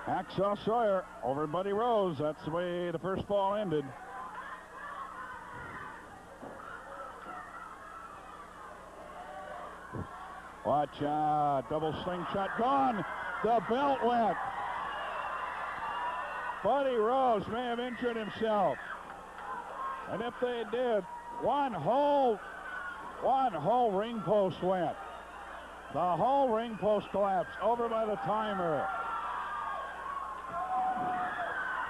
Hacksaw Sawyer over Buddy Rose. That's the way the first fall ended. Watch out. Double slingshot gone. The belt went. Buddy Rose may have injured himself. And if they did, one whole ring post went. The whole ring post collapsed over by the timer.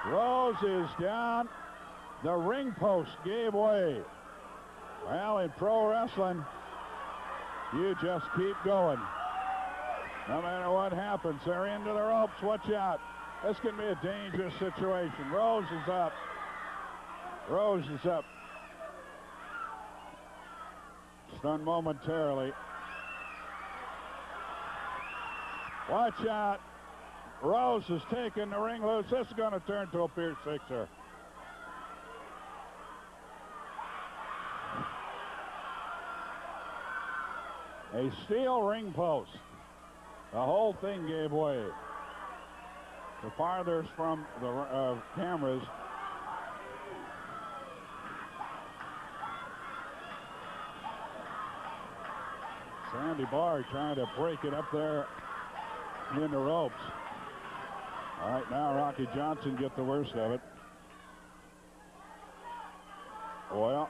Rose is down. The ring post gave way. Well, in pro wrestling, you just keep going. No matter what happens, they're into the ropes. Watch out. This can be a dangerous situation. Rose is up. Rose is up. Stunned momentarily. Watch out. Rose has taken the ring loose. This is going to turn to a Pierce Sixer. A steel ring post. The whole thing gave way. The farthest from the cameras. Sandy Barr trying to break it up there in the ropes. All right, now Rocky Johnson get the worst of it. Well,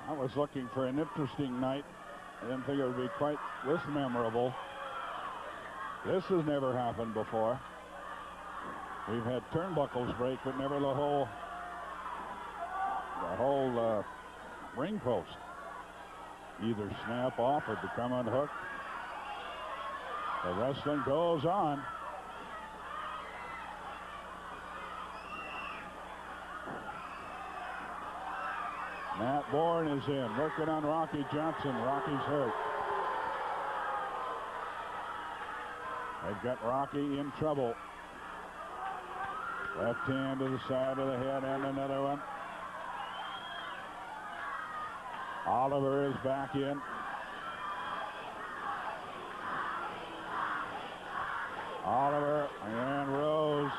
I was looking for an interesting night. I didn't think it would be quite this memorable. This has never happened before. We've had turnbuckles break, but never the whole ring post either snap off or become unhooked. The wrestling goes on. Matt Borne is in, working on Rocky Johnson. Rocky's hurt. They've got Rocky in trouble. Left hand to the side of the head and another one. Oliver is back in. Oliver and Rose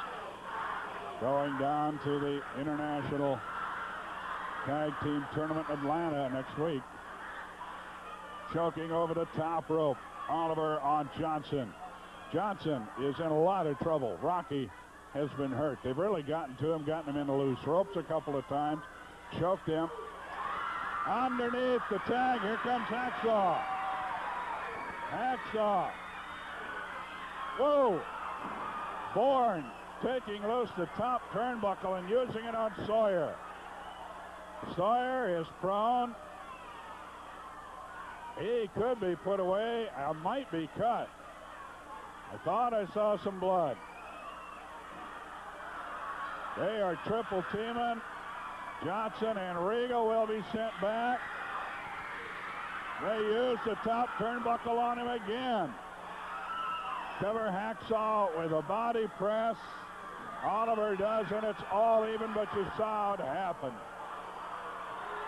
going down to the International Tag Team Tournament in Atlanta next week. Choking over the top rope. Oliver on Johnson. Johnson is in a lot of trouble. Rocky has been hurt. They've really gotten to him, gotten him in the loose ropes a couple of times. Choked him. Underneath the tag, here comes Hacksaw. Hacksaw. Whoa. Borne taking loose the top turnbuckle and using it on Sawyer. Sawyer is prone. He could be put away. Might be cut. I thought I saw some blood. They are triple teaming. Johnson and Regal will be sent back. They use the top turnbuckle on him again. Cover Hacksaw with a body press. Oliver does, and it's all even, but you saw it happen.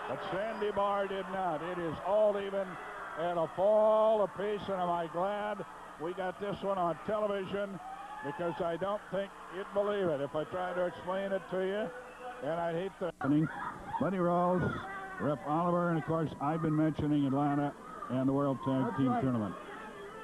But Sandy Barr did not. It is all even and a fall apiece, and am I glad we got this one on television, because I don't think you'd believe it if I tried to explain it to you, and I'd hate the... Buddy Rose, Rep Oliver, and of course I've been mentioning Atlanta and the World Tag Team Tournament.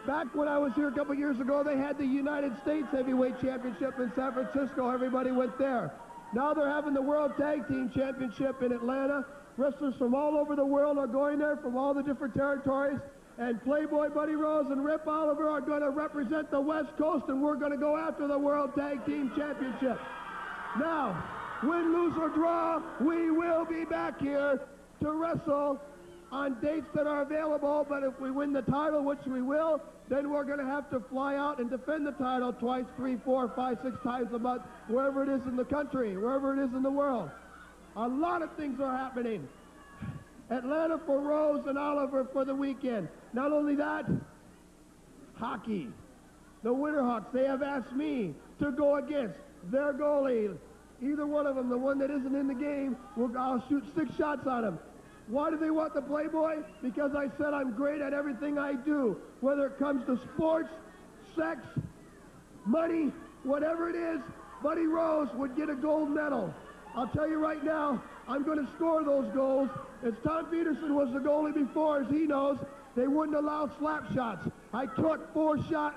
Back when I was here a couple years ago, they had the United States Heavyweight Championship in San Francisco. Everybody went there. Now they're having the World Tag Team Championship in Atlanta. Wrestlers from all over the world are going there, from all the different territories. And Playboy Buddy Rose and Rip Oliver are going to represent the West Coast, and we're going to go after the World Tag Team Championship. Now, win, lose, or draw, we will be back here to wrestle on dates that are available, but if we win the title, which we will, then we're going to have to fly out and defend the title twice, 3, 4, 5, 6 times a month, wherever it is in the country, wherever it is in the world. A lot of things are happening. Atlanta for Rose and Oliver for the weekend. Not only that, hockey. The Winterhawks, they have asked me to go against their goalie. Either one of them, the one that isn't in the game, I'll shoot 6 shots on him. Why do they want the Playboy? Because I said I'm great at everything I do, whether it comes to sports, sex, money, Whatever it is, Buddy Rose would get a gold medal. I'll tell you right now, I'm going to score those goals. As Tom Peterson was the goalie before, as he knows, they wouldn't allow slap shots. I took 4 shots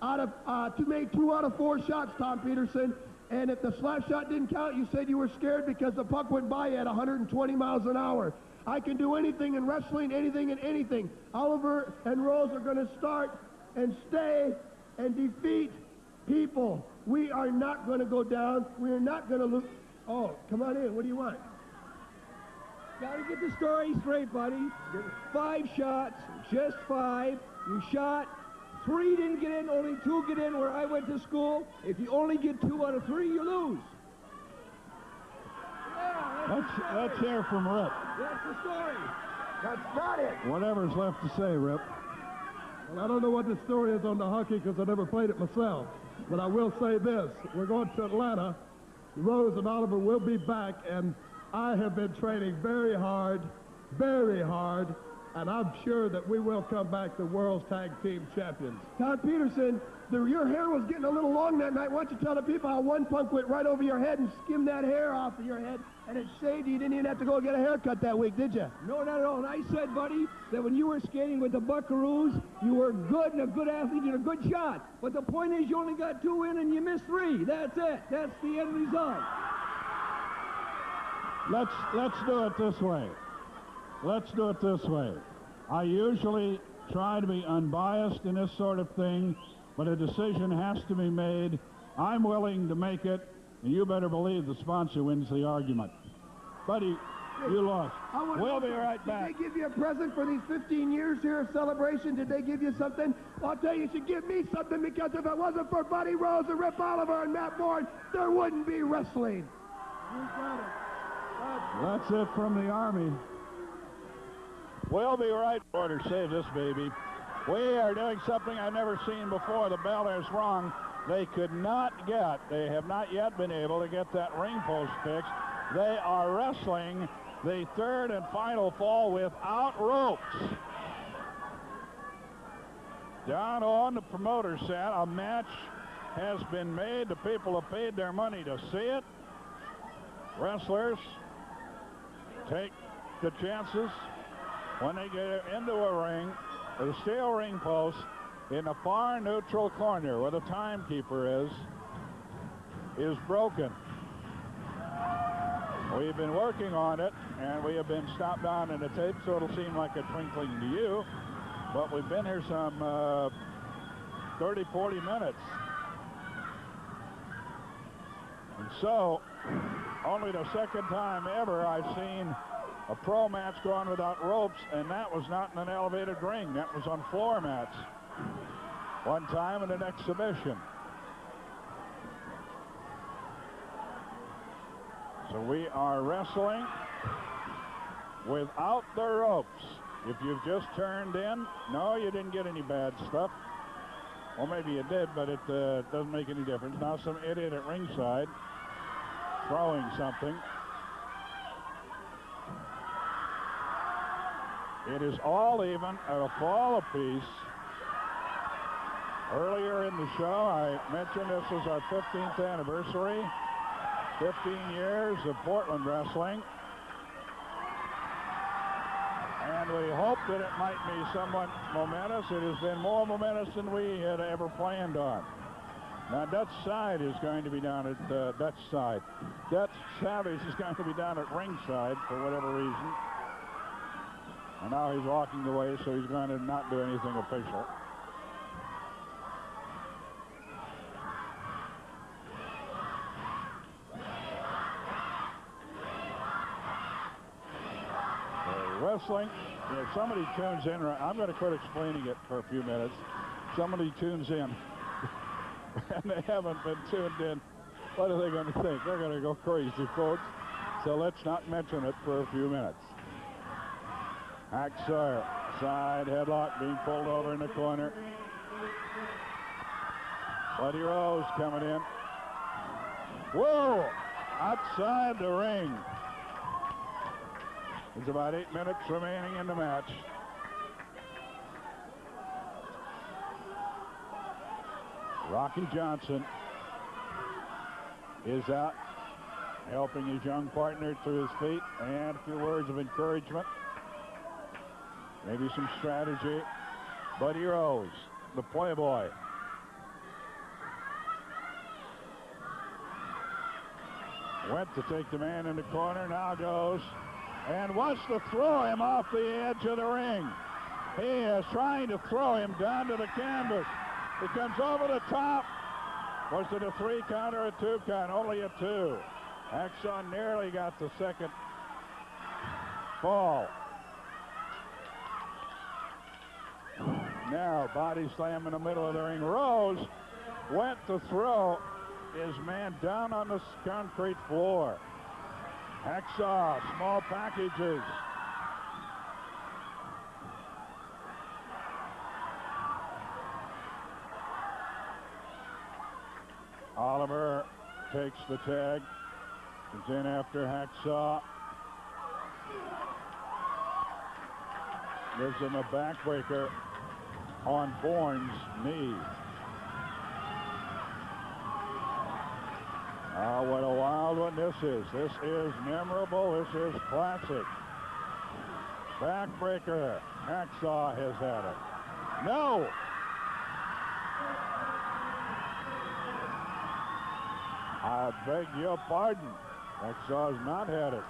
out of, to make 2 out of 4 shots, Tom Peterson. And if the slap shot didn't count, you said you were scared because the puck went by you at 120 miles an hour. I can do anything in wrestling, anything and anything. Oliver and Rose are going to start and stay and defeat people. We are not going to go down. We are not going to lose. Oh, come on in. What do you want? Gotta get the story straight, buddy. 5 shots, just 5. You shot. 3 didn't get in, only 2 get in where I went to school. If you only get 2 out of 3, you lose. Yeah, Let's hear from Rip. That's the story. That's not it. Whatever's left to say, Rip. Well, I don't know what the story is on the hockey because I never played it myself. But I will say this. We're going to Atlanta. Rose and Oliver will be back, and I have been training very hard, and I'm sure that we will come back the World's Tag Team Champions. Tom Peterson, your hair was getting a little long that night. Why don't you tell the people how one punk went right over your head and skimmed that hair off of your head, and it shaved you. You didn't even have to go get a haircut that week, did you? No, not at all. And I said, buddy, that when you were skating with the Buckaroos, you were good and a good athlete and a good shot. But the point is you only got 2 in and you missed 3. That's it. That's the end result. Let's do it this way. Let's do it this way. I usually try to be unbiased in this sort of thing, but a decision has to be made. I'm willing to make it, and you better believe the sponsor wins the argument. Buddy, you lost. We'll be right back. Did they give you a present for these 15 years here of celebration? Did they give you something? I'll tell you, you should give me something, because if it wasn't for Buddy Rose and Rip Oliver and Matt Borne, there wouldn't be wrestling. You got it. That's it from the Army. We'll be right. Order, save this baby. We are doing something I've never seen before. The bell is wrong. They have not yet been able to get that ring post fixed. They are wrestling the 3rd and final fall without ropes. Down on the promoter set, a match has been made. The people have paid their money to see it. Wrestlers take the chances when they get into a ring with a steel ring post in the far neutral corner where the timekeeper is broken. We've been working on it, and we have been stopped down in the tape, so it'll seem like a twinkling to you, but we've been here some 30, 40 minutes. And so, only the 2nd time ever I've seen a pro match going without ropes, and that was not in an elevated ring. That was on floor mats. One time in an exhibition. So we are wrestling without the ropes. If you've just turned in, no, you didn't get any bad stuff. Well, maybe you did, but it doesn't make any difference. Now some idiot at ringside throwing something. It is all even at a fall apiece. Earlier in the show, I mentioned this is our 15th anniversary. 15 years of Portland wrestling. And we hope that it might be somewhat momentous. It has been more momentous than we had ever planned on. Now, Dutch Side is going to be down at Dutch Side. Dutch Savage is going to be down at ringside for whatever reason. And now he's walking away, so he's going to not do anything official. Wrestling, if somebody tunes in, I'm going to quit explaining it for a few minutes. Somebody tunes in and they haven't been tuned in, what are they going to think? They're going to go crazy, folks. So let's not mention it for a few minutes. Sawyer, side headlock being pulled over in the corner. Buddy Rose coming in. Whoa! Outside the ring. There's about 8 minutes remaining in the match. Rocky Johnson is out, helping his young partner to his feet, and a few words of encouragement. Maybe some strategy. Buddy Rose, the Playboy. Went to take the man in the corner, now goes and wants to throw him off the edge of the ring. He is trying to throw him down to the canvas. He comes over the top. Was it a 3 count or a 2 count? Only a 2. Hacksaw nearly got the second fall. Now, body slam in the middle of the ring. Rose went to throw his man down on the concrete floor. Hacksaw, small packages. Oliver takes the tag. Comes in after Hacksaw. Gives him a backbreaker on Borne's knee. Oh, what a wild one this is. This is memorable. This is classic. Backbreaker. Hacksaw has had it. No! I beg your pardon. Hacksaw's not had it.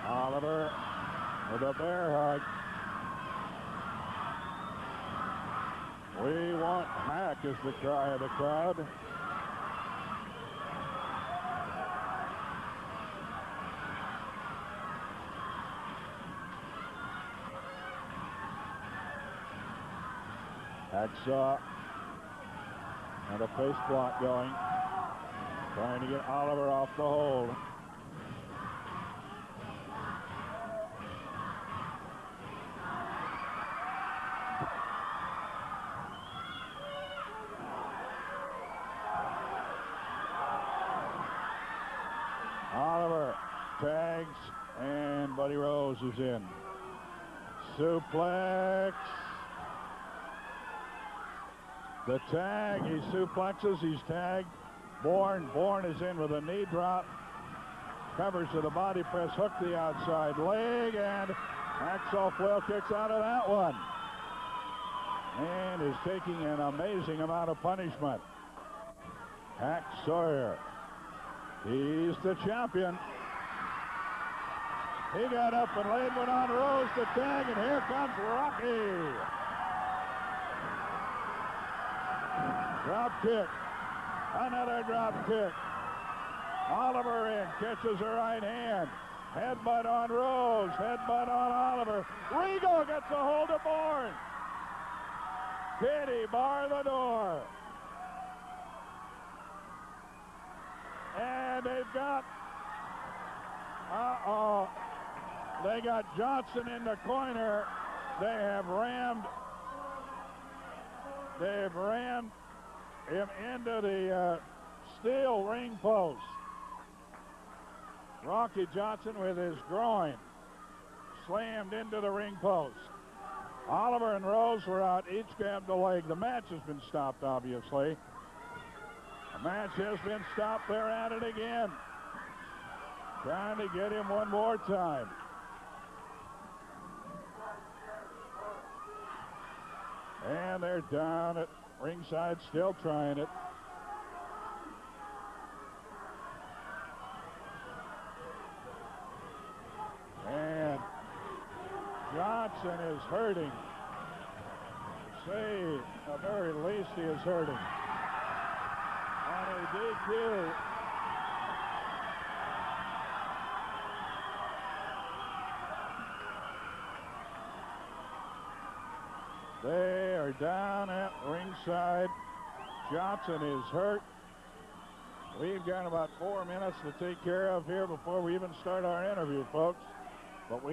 Oliver with a bear hug. We want Hack is the cry of the crowd. Hacksaw and a face block going. Trying to get Oliver off the hold. Oliver tags, and Buddy Rose is in. Suplex. The tag, he suplexes, he's tagged. Borne is in with a knee drop. Covers to the body press, hook the outside leg, and Hacksaw flail kicks out of that one. And is taking an amazing amount of punishment. Hack Sawyer. He's the champion. He got up and laid one on Rose to tag, and here comes Rocky. Drop kick. Another drop kick. Oliver in, catches the right hand. Headbutt on Rose, headbutt on Oliver. Regal gets a hold of Borne. Kitty bar the door. And they've got, they got Johnson in the corner. They've rammed him into the steel ring post. Rocky Johnson with his groin slammed into the ring post. Oliver and Rose were out, each grabbed the leg. The match has been stopped, obviously. The match has been stopped. They're at it again. Trying to get him one more time. And they're down at ringside, still trying it. And Johnson is hurting. Say, at the very least, he is hurting. On a DQ. They are down at ringside. Johnson is hurt. We've got about 4 minutes to take care of here before we even start our interview, folks. But we